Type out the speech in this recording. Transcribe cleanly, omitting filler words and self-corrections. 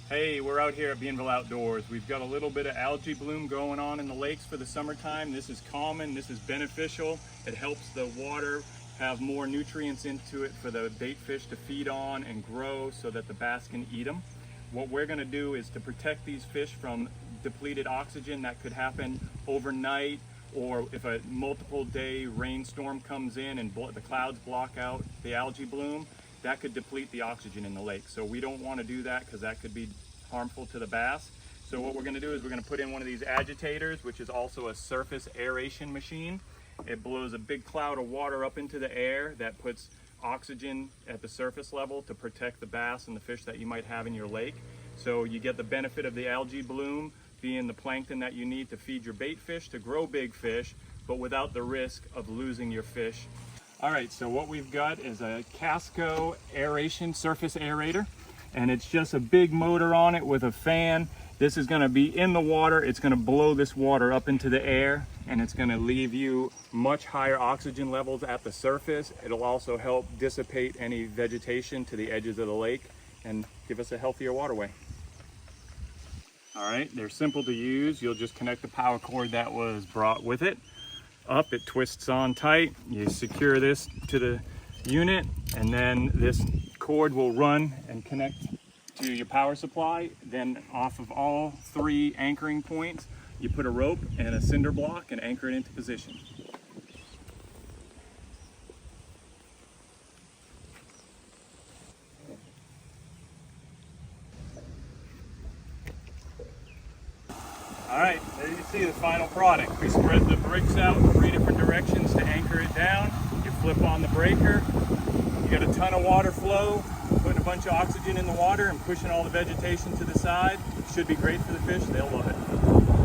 Hey, we're out here at Bienville Outdoors. We've got a little bit of algae bloom going on in the lakes for the summertime. This is common, this is beneficial. It helps the water have more nutrients into it for the bait fish to feed on and grow so that the bass can eat them. What we're gonna do is to protect these fish from depleted oxygen that could happen overnight, or if a multiple day rainstorm comes in and the clouds block out the algae bloom, that could deplete the oxygen in the lake. So we don't want to do that because that could be harmful to the bass. So what we're going to do is we're going to put in one of these agitators, which is also a surface aeration machine. It blows a big cloud of water up into the air that puts oxygen at the surface level to protect the bass and the fish that you might have in your lake. So you get the benefit of the algae bloom being the plankton that you need to feed your bait fish to grow big fish, but without the risk of losing your fish. All right, so what we've got is a Kasco Surface Aerator, and it's just a big motor on it with a fan. This is gonna be in the water. It's gonna blow this water up into the air, and it's gonna leave you much higher oxygen levels at the surface. It'll also help dissipate any vegetation to the edges of the lake and give us a healthier waterway. All right, they're simple to use. You'll just connect the power cord that was brought with it. Up, it twists on tight. You secure this to the unit, and then this cord will run and connect to your power supply. Then off of all three anchoring points, you put a rope and a cinder block and anchor it into position. All right, there you see the final product. We spread the bricks out in 3 different directions to anchor it down. You flip on the breaker. You get a ton of water flow, putting a bunch of oxygen in the water and pushing all the vegetation to the side. It should be great for the fish. They'll love it.